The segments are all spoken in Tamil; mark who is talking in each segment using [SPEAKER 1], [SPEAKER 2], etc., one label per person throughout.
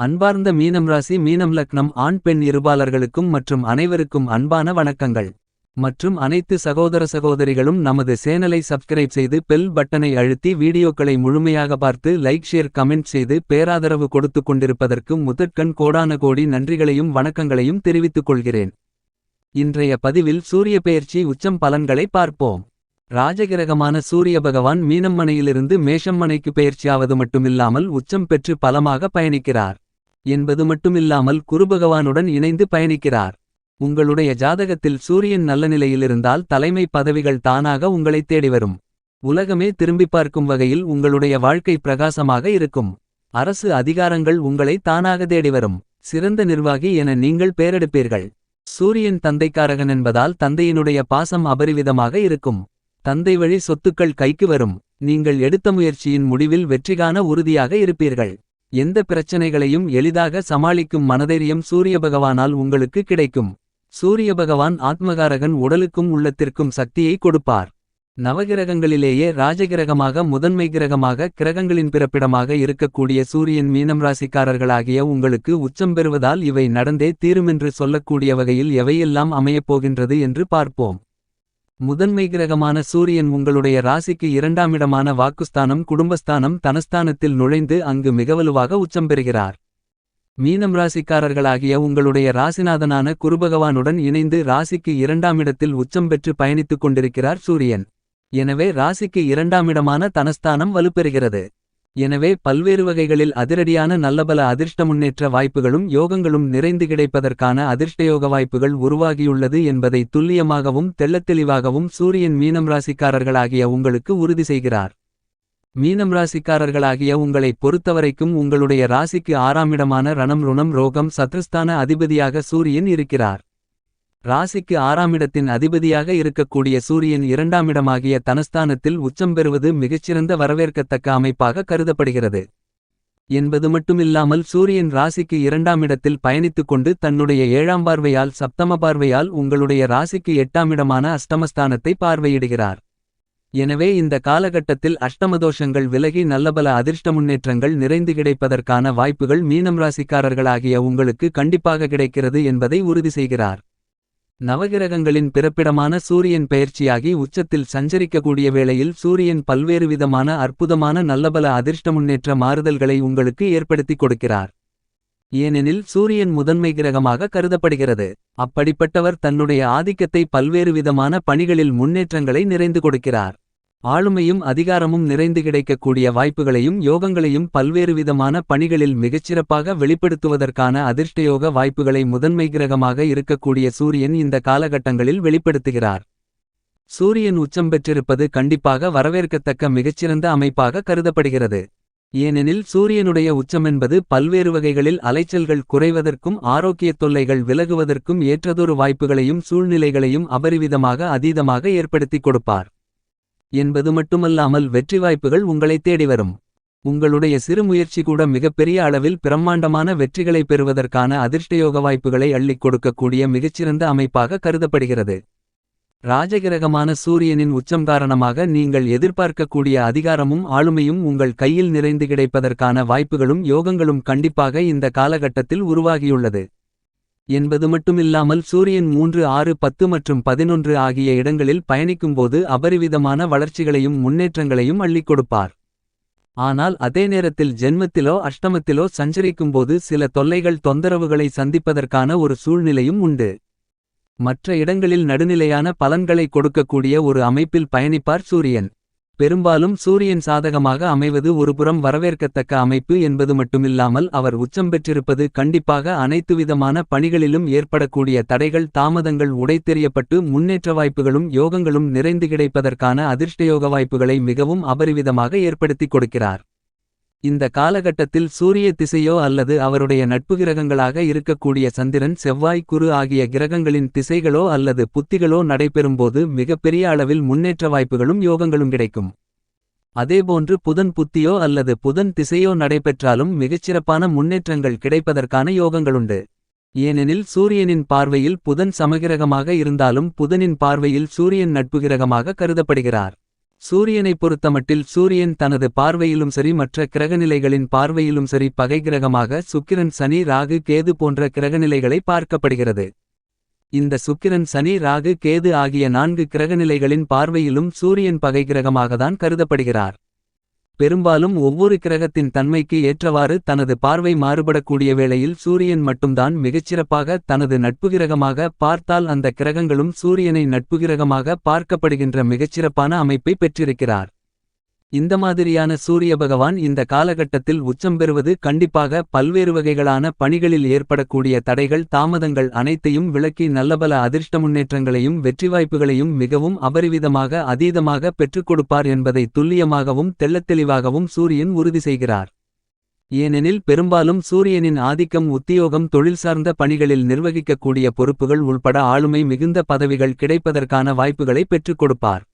[SPEAKER 1] அன்பார்ந்த மீனம் ராசி மீனம் லக்னம் ஆண் பெண் இருபாலர்களுக்கும் மற்றும் அனைவருக்கும் அன்பான வணக்கங்கள். மற்றும் அனைத்து சகோதர சகோதரிகளும் நமது சேனலை சப்ஸ்கிரைப் செய்து பெல் பட்டனை அழுத்தி வீடியோக்களை முழுமையாக பார்த்து லைக் ஷேர் கமெண்ட் செய்து பேராதரவு கொடுத்து கொண்டிருப்பதற்கு முதற்கண் கோடான கோடி நன்றிகளையும் வணக்கங்களையும் தெரிவித்துக் கொள்கிறேன். இன்றைய பதிவில் சூரிய பெயர்ச்சி உச்சம் பலன்களை பார்ப்போம். ராஜகிரகமான சூரிய பகவான் மீனம் மனையிலிருந்து மேஷம் மனைக்கு பெயர்ச்சியாவது மட்டுமில்லாமல் உச்சம் பெற்று பலமாக பயணிக்கிறார் என்பது மட்டுமில்லாமல் குருபகவானுடன் இணைந்து பயணிக்கிறார். உங்களுடைய ஜாதகத்தில் சூரியன் நல்ல நிலையில் இருந்தால் தலைமை பதவிகள் தானாக உங்களை தேடிவரும். உலகமே திரும்பி பார்க்கும் வகையில் உங்களுடைய வாழ்க்கை பிரகாசமாக இருக்கும். அரசு அதிகாரங்கள் உங்களை தானாக தேடிவரும். சிறந்த நிர்வாகி என நீங்கள் பெயரெடுப்பீர்கள். சூரியன் தந்தைக்காரகன் என்பதால் தந்தையினுடைய பாசம் அபரிவிதமாக இருக்கும். தந்தை வழி சொத்துக்கள் கைக்கு வரும். நீங்கள் எடுத்த முயற்சியின் முடிவில் வெற்றிகாண உறுதியாக இருப்பீர்கள். எந்த பிரச்சனைகளையும் எளிதாக சமாளிக்கும் மனதைரியம் சூரிய பகவானால் உங்களுக்கு கிடைக்கும். சூரிய பகவான் ஆத்மகாரகன், உடலுக்கும் உள்ளத்திற்கும் சக்தியை கொடுப்பார். நவகிரகங்களிலேயே ராஜகிரகமாக முதன்மை கிரகமாக கிரகங்களின் பிறப்பிடமாக இருக்கக்கூடிய சூரியன் மீனம் ராசிக்காரர்களாகிய உங்களுக்கு உச்சம் பெறுவதால் இவை நடந்தே தீருமென்று சொல்லக்கூடிய வகையில் எவையெல்லாம் அமையப்போகின்றது என்று பார்ப்போம். முதன்மை கிரகமான சூரியன் உங்களுடைய ராசிக்கு இரண்டாமிடமான வாக்குஸ்தானம் குடும்பஸ்தானம் தனஸ்தானத்தில் நுழைந்து அங்கு மிகவலுவாக உச்சம் பெறுகிறார். மீனம் ராசிக்காரர்களாகிய உங்களுடைய ராசிநாதனான குருபகவானுடன் இணைந்து ராசிக்கு இரண்டாமிடத்தில் உச்சம் பெற்று பயணித்துக் கொண்டிருக்கிறார் சூரியன். எனவே ராசிக்கு இரண்டாமிடமான தனஸ்தானம் வலுப்பெறுகிறது. எனவே பல்வேறு வகைகளில் அதிரடியான நல்லபல அதிர்ஷ்ட முன்னேற்ற வாய்ப்புகளும் யோகங்களும் நிறைந்து கிடைப்பதற்கான அதிர்ஷ்டயோக வாய்ப்புகள் உருவாகியுள்ளது என்பதை துல்லியமாகவும் தெள்ளத்தெளிவாகவும் சூரியன் மீனம் ராசிக்காரர்களாகிய உங்களுக்கு உறுதி செய்கிறார். மீனம் ராசிக்காரர்களாகிய உங்களை பொறுத்தவரைக்கும் உங்களுடைய ராசிக்கு ஆறாமிடமான ரணம் ருணம் ரோகம் சத்ருஸ்தான அதிபதியாக சூரியன் இருக்கிறார். ராசிக்கு ஆறாமிடத்தின் அதிபதியாக இருக்கக்கூடிய சூரியன் இரண்டாமிடமாகிய தனஸ்தானத்தில் உச்சம் பெறுவது மிகச்சிறந்த வரவேற்கத்தக்க அமைப்பாக கருதப்படுகிறது. என்பது மட்டுமில்லாமல் சூரியன் ராசிக்கு இரண்டாமிடத்தில் பயணித்துக் கொண்டு தன்னுடைய ஏழாம் பார்வையால் சப்தம பார்வையால் உங்களுடைய ராசிக்கு எட்டாமிடமான அஷ்டமஸ்தானத்தை பார்வையிடுகிறார். எனவே இந்த காலகட்டத்தில் அஷ்டமதோஷங்கள் விலகி நல்லபல அதிர்ஷ்ட முன்னேற்றங்கள் நிறைந்து கிடைப்பதற்கான வாய்ப்புகள் மீனம் ராசிக்காரர்களாகிய உங்களுக்கு கண்டிப்பாக கிடைக்கிறது என்பதை உறுதி செய்கிறார். நவகிரகங்களின் பிறப்பிடமான சூரியன் பெயர்ச்சியாகி உச்சத்தில் சஞ்சரிக்கக்கூடிய வேளையில் சூரியன் பல்வேறு விதமான அற்புதமான நல்லபல அதிர்ஷ்ட முன்னேற்ற மாறுதல்களை உங்களுக்கு ஏற்படுத்திக் கொடுக்கிறார். ஏனெனில் சூரியன் முதன்மை கிரகமாக கருதப்படுகிறது. அப்படிப்பட்டவர் தன்னுடைய ஆதிக்கத்தை பல்வேறு விதமான பணிகளில் முன்னேற்றங்களை நிறைந்து கொடுக்கிறார். ஆளுமையும் அதிகாரமும் நிறைந்து கிடைக்கக்கூடிய வாய்ப்புகளையும் யோகங்களையும் பல்வேறு விதமான பணிகளில் மிகச்சிறப்பாக வெளிப்படுத்துவதற்கான அதிர்ஷ்டயோக வாய்ப்புகளை முதன்மை கிரகமாக இருக்கக்கூடிய சூரியன் இந்த காலகட்டங்களில் வெளிப்படுத்துகிறார். சூரியன் உச்சம் பெற்றிருப்பது கண்டிப்பாக வரவேற்கத்தக்க மிகச்சிறந்த அமைப்பாக கருதப்படுகிறது. ஏனெனில் சூரியனுடைய உச்சமென்பது பல்வேறு வகைகளில் அலைச்சல்கள் குறைவதற்கும் ஆரோக்கியத் தொல்லைகள் விலகுவதற்கும் ஏற்றதொரு வாய்ப்புகளையும் சூழ்நிலைகளையும் அபரிவிதமாக அதீதமாக ஏற்படுத்திக் கொடுப்பார். என்பது மட்டுமல்லாமல் வெற்றி வாய்ப்புகள் உங்களை தேடிவரும். உங்களுடைய சிறு முயற்சி கூட மிகப்பெரிய அளவில் பிரம்மாண்டமான வெற்றிகளை பெறுவதற்கான அதிர்ஷ்டயோக வாய்ப்புகளை அள்ளிக் கொடுக்கக்கூடிய மிகச்சிறந்த அமைப்பாக கருதப்படுகிறது. ராஜகிரகமான சூரியனின் உச்சம் காரணமாக நீங்கள் எதிர்பார்க்கக்கூடிய அதிகாரமும் ஆளுமையும் உங்கள் கையில் நிறைந்து கிடைப்பதற்கான வாய்ப்புகளும் யோகங்களும் கண்டிப்பாக இந்த காலகட்டத்தில் உருவாகியுள்ளது. என்பது மட்டுமில்லாமல் சூரியன் 3 6 10 மற்றும் 11 ஆகிய இடங்களில் பயணிக்கும்போது அபரிவிதமான வளர்ச்சிகளையும் முன்னேற்றங்களையும் அள்ளிக் கொடுப்பார். ஆனால் அதே நேரத்தில் ஜென்மத்திலோ அஷ்டமத்திலோ சஞ்சரிக்கும்போது சில தொல்லைகள் தொந்தரவுகளை சந்திப்பதற்கான ஒரு சூழ்நிலையும் உண்டு. மற்ற இடங்களில் நடுநிலையான பலன்களை கொடுக்கக்கூடிய ஒரு அமைப்பில் பயணிப்பார் சூரியன். பெரும்பாலும் சூரியன் சாதகமாக அமைவது ஒருபுறம் வரவேற்கத்தக்க அமைப்பு என்பது மட்டுமில்லாமல் அவர் உச்சம் பெற்றிருப்பது கண்டிப்பாக அனைத்துவிதமான பணிகளிலும் ஏற்படக்கூடிய தடைகள் தாமதங்கள் உடைத்தெறியப்பட்டு முன்னேற்ற வாய்ப்புகளும் யோகங்களும் நிறைந்து கிடைப்பதற்கான அதிர்ஷ்டயோக வாய்ப்புகளை மிகவும் அபரிவிதமாக ஏற்படுத்திக் கொடுக்கிறார். இந்த காலகட்டத்தில் சூரிய திசையோ அல்லது அவருடைய நட்பு கிரகங்களாக இருக்கக்கூடிய சந்திரன் செவ்வாய் குரு ஆகிய கிரகங்களின் திசைகளோ அல்லது புத்திகளோ நடைபெறும்போது மிகப்பெரிய அளவில் முன்னேற்ற வாய்ப்புகளும் யோகங்களும் கிடைக்கும். அதேபோன்று புதன் புத்தியோ அல்லது புதன் திசையோ நடைபெற்றாலும் மிகச்சிறப்பான முன்னேற்றங்கள் கிடைப்பதற்கான யோகங்களுண்டு. ஏனெனில் சூரியனின் பார்வையில் புதன் சமகிரகமாக இருந்தாலும் புதனின் பார்வையில் சூரியன் நட்பு கிரகமாக கருதப்படுகிறார். சூரியனைப் பொறுத்தமட்டில் சூரியன் தனது பார்வையிலும் சரி மற்ற கிரகநிலைகளின் பார்வையிலும் சரி பகை கிரகமாக சுக்கிரன் சனி ராகு கேது போன்ற கிரகநிலைகளை பார்க்கப்படுகிறது. இந்த சுக்கிரன் சனி ராகு கேது ஆகிய 4 கிரகநிலைகளின் பார்வையிலும் சூரியன் பகை கிரகமாகத்தான் கருதப்படுகிறார். பெரும்பாலும் ஒவ்வொரு கிரகத்தின் தன்மைக்கு ஏற்றவாறு தனது பார்வை மாறுபடக்கூடிய வேளையில் சூரியன் மட்டும்தான் மிகச்சிறப்பாக தனது நட்புகிரகமாக பார்த்தால் அந்த கிரகங்களும் சூரியனை நட்புகிரகமாக பார்க்கப்படுகின்ற மிகச்சிறப்பான அமைப்பை பெற்றிருக்கிறார். இந்த மாதிரியான சூரிய பகவான் இந்த காலகட்டத்தில் உச்சம் பெறுவது கண்டிப்பாக பல்வேறு வகைகளான பணிகளில் ஏற்படக்கூடிய தடைகள் தாமதங்கள் அனைத்தையும் விலக்கி நல்லபல அதிர்ஷ்ட முன்னேற்றங்களையும் வெற்றி வாய்ப்புகளையும் மிகவும் அபரிவிதமாக அதீதமாக பெற்றுக் கொடுப்பார் என்பதை துல்லியமாகவும் தெள்ளத்தெளிவாகவும் சூரியன் உறுதி செய்கிறார். ஏனெனில் பெரும்பாலும் சூரியனின் ஆதிக்கம் உத்தியோகம் தொழில் சார்ந்த பணிகளில் நிர்வகிக்கக்கூடிய பொறுப்புகள் உள்பட ஆளுமை மிகுந்த பதவிகள் கிடைப்பதற்கான வாய்ப்புகளை பெற்றுக் கொடுப்பார்.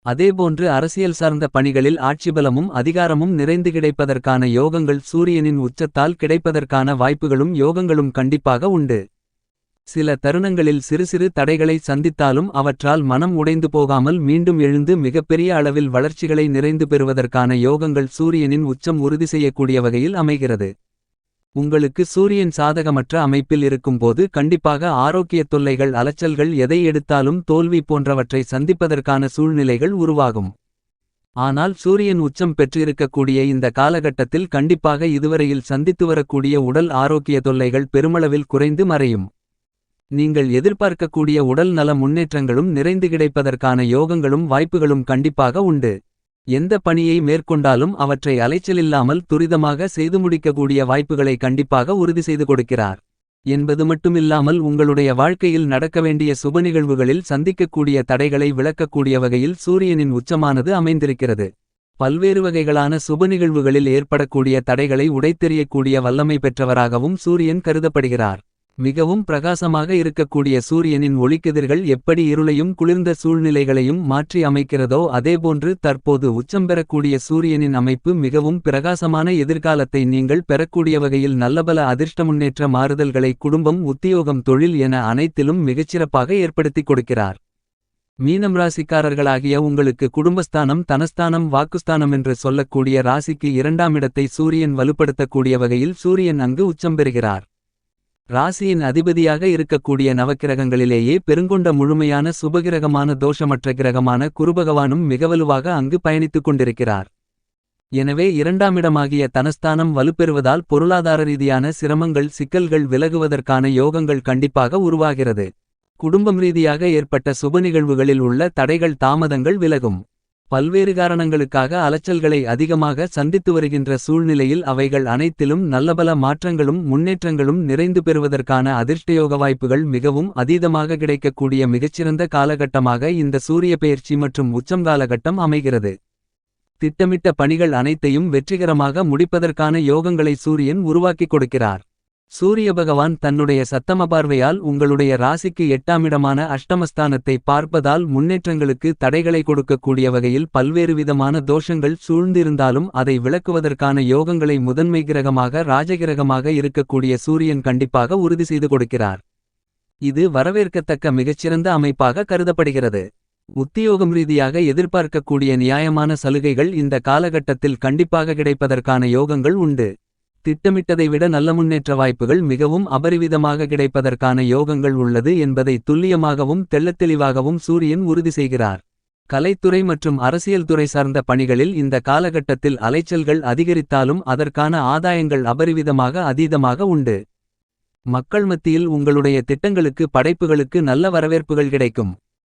[SPEAKER 1] அதேபோன்று அரசியல் சார்ந்த பணிகளில் ஆட்சிபலமும் அதிகாரமும் நிறைந்து கிடைப்பதற்கான யோகங்கள் சூரியனின் உச்சத்தால் கிடைப்பதற்கான வாய்ப்புகளும் யோகங்களும் கண்டிப்பாக உண்டு. சில தருணங்களில் சிறு சிறு தடைகளை சந்தித்தாலும் அவற்றால் மனம் உடைந்து போகாமல் மீண்டும் எழுந்து மிகப்பெரிய அளவில் வளர்ச்சிகளை நிறைந்து பெறுவதற்கான யோகங்கள் சூரியனின் உச்சம் உறுதி செய்யக்கூடிய வகையில் அமைகிறது. உங்களுக்கு சூரியன் சாதகமற்ற அமைப்பில் இருக்கும்போது கண்டிப்பாக ஆரோக்கியத் தொல்லைகள் அலைச்சல்கள் எதை எடுத்தாலும் தோல்வி போன்றவற்றை சந்திப்பதற்கான சூழ்நிலைகள் உருவாகும். ஆனால் சூரியன் உச்சம் பெற்றிருக்கக்கூடிய இந்த காலகட்டத்தில் கண்டிப்பாக இதுவரையில் சந்தித்து வரக்கூடிய உடல் ஆரோக்கிய தொல்லைகள் பெருமளவில் குறைந்து மறையும். நீங்கள் எதிர்பார்க்கக்கூடிய உடல் நல முன்னேற்றங்களும் நிறைந்து கிடைப்பதற்கான யோகங்களும் வாய்ப்புகளும் கண்டிப்பாக உண்டு. எந்த பணியை மேற்கொண்டாலும் அவற்றை அலைச்சலில்லாமல் துரிதமாக செய்து முடிக்கக்கூடிய வாய்ப்புகளை கண்டிப்பாக உறுதி செய்து கொடுக்கிறார் என்பது மட்டுமில்லாமல் உங்களுடைய வாழ்க்கையில் நடக்க வேண்டிய சுப நிகழ்வுகளில் சந்திக்கக்கூடிய தடைகளை விளக்கக்கூடிய வகையில் சூரியனின் உச்சமானது அமைந்திருக்கிறது. பல்வேறு வகைகளான சுப நிகழ்வுகளில் ஏற்படக்கூடிய தடைகளை உடைத்தெறியக்கூடிய வல்லமை பெற்றவராகவும் சூரியன் கருதப்படுகிறார். மிகவும் பிரகாசமாக இருக்கக்கூடிய சூரியனின் ஒளிக்கதிர்கள் எப்படி இருளையும் குளிர்ந்த சூழ்நிலைகளையும் மாற்றி அமைக்கிறதோ அதேபோன்று தற்போது உச்சம் பெறக்கூடிய சூரியனின் அமைப்பு மிகவும் பிரகாசமான எதிர்காலத்தை நீங்கள் பெறக்கூடிய வகையில் நல்லபல அதிர்ஷ்ட முன்னேற்ற மாறுதல்களை குடும்பம் உத்தியோகம் தொழில் என அனைத்திலும் மிகச்சிறப்பாக ஏற்படுத்திக் கொடுக்கிறார். மீனம் ராசிக்காரர்களாகிய உங்களுக்கு குடும்பஸ்தானம் தனஸ்தானம் வாக்குஸ்தானம் என்று சொல்லக்கூடிய ராசிக்கு 2ஆம் இடத்தை சூரியன் வலுப்படுத்தக்கூடிய வகையில் சூரியன் அங்கு உச்சம் பெறுகிறார். ராசியின் அதிபதியாக இருக்கக்கூடிய நவக்கிரகங்களிலேயே பெருங்கொண்ட முழுமையான சுபகிரகமான தோஷமற்ற கிரகமான குருபகவானும் மிகவலுவாக அங்கு பயணித்துக் கொண்டிருக்கிறார். எனவே 2ஆம் இடமாகிய தனஸ்தானம் வலுப்பெறுவதால் பொருளாதார ரீதியான சிரமங்கள் சிக்கல்கள் விலகுவதற்கான யோகங்கள் கண்டிப்பாக உருவாகிறது. குடும்பம் ரீதியாக ஏற்பட்ட சுப நிகழ்வுகளில் உள்ள தடைகள் தாமதங்கள் விலகும். பல்வேறு காரணங்களுக்காக அலைச்சல்களை அதிகமாக சந்தித்து வருகின்ற சூழ்நிலையில் அவைகள் அனைத்திலும் நல்லபல மாற்றங்களும் முன்னேற்றங்களும் நிறைந்து பெறுவதற்கான அதிர்ஷ்டயோக வாய்ப்புகள் மிகவும் அதீதமாக கிடைக்கக்கூடிய மிகச்சிறந்த காலகட்டமாக இந்த சூரிய பெயர்ச்சி மற்றும் உச்சம் காலகட்டம் அமைகிறது. திட்டமிட்ட பணிகள் அனைத்தையும் வெற்றிகரமாக முடிப்பதற்கான யோகங்களை சூரியன் உருவாக்கிக் கொடுக்கிறார். சூரிய பகவான் தன்னுடைய சத்தம பார்வையால் உங்களுடைய ராசிக்கு 8ஆம் இடமான அஷ்டமஸ்தானத்தை பார்ப்பதால் முன்னேற்றங்களுக்கு தடைகளை கொடுக்கக்கூடிய வகையில் பல்வேறு விதமான தோஷங்கள் சூழ்ந்திருந்தாலும் அதை விளக்குவதற்கான யோகங்களை முதன்மை கிரகமாக ராஜகிரகமாக இருக்கக்கூடிய சூரியன் கண்டிப்பாக உறுதி செய்து கொடுக்கிறார். இது வரவேற்கத்தக்க மிகச்சிறந்த அமைப்பாக கருதப்படுகிறது. உத்தியோகம் ரீதியாக எதிர்பார்க்கக்கூடிய நியாயமான சலுகைகள் இந்த காலகட்டத்தில் கண்டிப்பாக கிடைப்பதற்கான யோகங்கள் உண்டு. திட்டமிட்டதை விட நல்ல முன்னேற்ற வாய்ப்புகள் மிகவும் அபரிவிதமாக கிடைப்பதற்கான யோகங்கள் உள்ளது என்பதை துல்லியமாகவும் தெள்ளத்தெளிவாகவும் சூரியன் உறுதி செய்கிறார். கலைத்துறை மற்றும் அரசியல் துறை சார்ந்த பணிகளில் இந்த காலகட்டத்தில் அலைச்சல்கள் அதிகரித்தாலும் அதற்கான ஆதாயங்கள் அபரிவிதமாக அதீதமாக உண்டு. மக்கள் மத்தியில் உங்களுடைய திட்டங்களுக்கு படைப்புகளுக்கு நல்ல வரவேற்புகள் கிடைக்கும்.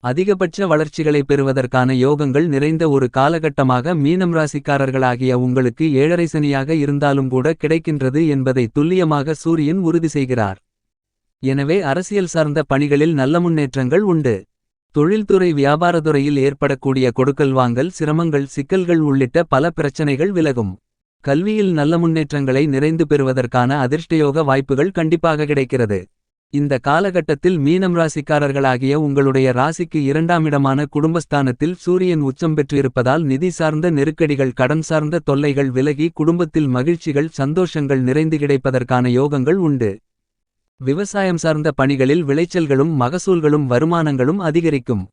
[SPEAKER 1] அதிகபட்ச வளர்ச்சிகளை பெறுவதற்கான யோகங்கள் நிறைந்த ஒரு காலகட்டமாக மீனம் ராசிக்காரர்களாகிய உங்களுக்கு 7.5 சனியாக இருந்தாலும் கூட கிடைக்கின்றது என்பதை துல்லியமாக சூரியன் உறுதி செய்கிறார். எனவே அரசியல் சார்ந்த பணிகளில் நல்ல முன்னேற்றங்கள் உண்டு. தொழில்துறை வியாபாரத்துறையில் ஏற்படக்கூடிய கொடுக்கல் வாங்கல் சிரமங்கள் சிக்கல்கள் உள்ளிட்ட பல பிரச்சனைகள் விலகும். கல்வியில் நல்ல முன்னேற்றங்களை நிறைந்து பெறுவதற்கான அதிர்ஷ்டயோக வாய்ப்புகள் கண்டிப்பாக கிடைக்கிறது. இந்த காலகட்டத்தில் மீனம் ராசிக்காரர்களாகிய உங்களுடைய ராசிக்கு 2ஆம் இடமான குடும்பஸ்தானத்தில் சூரியன் உச்சம் பெற்றிருப்பதால் நிதி சார்ந்த நெருக்கடிகள் கடன் சார்ந்த தொல்லைகள் விலகி குடும்பத்தில் மகிழ்ச்சிகள் சந்தோஷங்கள் நிறைந்து கிடைப்பதற்கான யோகங்கள் உண்டு. விவசாயம் சார்ந்த பணிகளில் விளைச்சல்களும் மகசூல்களும் வருமானங்களும் அதிகரிக்கும்.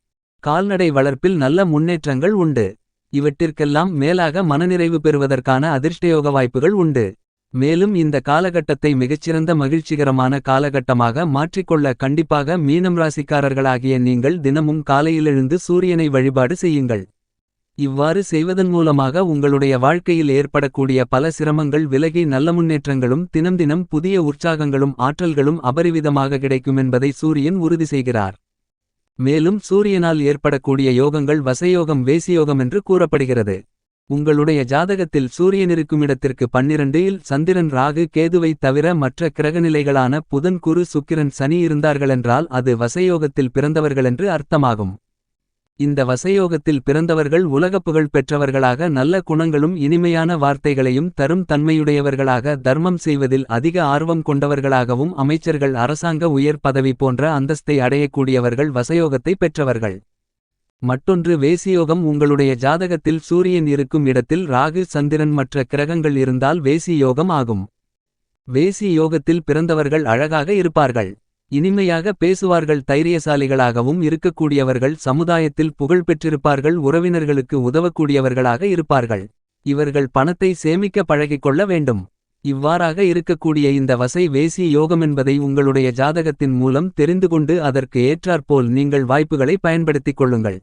[SPEAKER 1] கால்நடை வளர்ப்பில் நல்ல முன்னேற்றங்கள் உண்டு. இவற்றிற்கெல்லாம் மேலாக மனநிறைவு பெறுவதற்கான அதிர்ஷ்டயோக வாய்ப்புகள் உண்டு. மேலும் இந்த காலகட்டத்தை மிகச்சிறந்த மகிழ்ச்சிகரமான காலகட்டமாக மாற்றிக்கொள்ள கண்டிப்பாக மீனம் ராசிக்காரர்களாகிய நீங்கள் தினமும் காலையில் எழுந்து சூரியனை வழிபாடு செய்யுங்கள். இவ்வாறு செய்வதன் மூலமாக உங்களுடைய வாழ்க்கையில் ஏற்படக்கூடிய பல சிரமங்கள் விலகி நல்ல முன்னேற்றங்களும் தினம் தினம் புதிய உற்சாகங்களும் ஆற்றல்களும் அபரிவிதமாக கிடைக்கும் என்பதை சூரியன் உறுதி செய்கிறார். மேலும் சூரியனால் ஏற்படக்கூடிய யோகங்கள் வசயோகம் வேசியோகம் என்று கூறப்படுகிறது. உங்களுடைய ஜாதகத்தில் சூரியன் இருக்குமிடத்திற்கு 12 இல் சந்திரன் ராகு கேதுவை தவிர மற்ற கிரகநிலைகளான புதன் குரு சுக்கிரன் சனி இருந்தார்களென்றால் அது வசயோகத்தில் பிறந்தவர்களென்று அர்த்தமாகும். இந்த வசயோகத்தில் பிறந்தவர்கள் உலகப்புகழ் பெற்றவர்களாக நல்ல குணங்களும் இனிமையான வார்த்தைகளையும் தரும் தன்மையுடையவர்களாக தர்மம் செய்வதில் அதிக ஆர்வம் கொண்டவர்களாகவும் அமைச்சர்கள் அரசாங்க உயர் பதவி போன்ற அந்தஸ்தை அடையக்கூடியவர்கள் வசயோகத்தை பெற்றவர்கள். மற்றொன்று வேசியோகம். உங்களுடைய ஜாதகத்தில் சூரியன் இருக்கும் இடத்தில் ராகு சந்திரன் மற்ற கிரகங்கள் இருந்தால் வேசி யோகம் ஆகும். வேசி யோகத்தில் பிறந்தவர்கள் அழகாக இருப்பார்கள், இனிமையாக பேசுவார்கள், தைரியசாலிகளாகவும் இருக்கக்கூடியவர்கள், சமுதாயத்தில் புகழ் பெற்றிருப்பார்கள், உறவினர்களுக்கு உதவக்கூடியவர்களாக இருப்பார்கள். இவர்கள் பணத்தை சேமிக்க பழகிக்கொள்ள வேண்டும். இவ்வாறாக இருக்கக்கூடிய இந்த வசை வேசி யோகமென்பதை உங்களுடைய ஜாதகத்தின் மூலம் தெரிந்துகொண்டு அதற்கு ஏற்றாற்போல் நீங்கள் வாய்ப்புகளை பயன்படுத்திக் கொள்ளுங்கள்.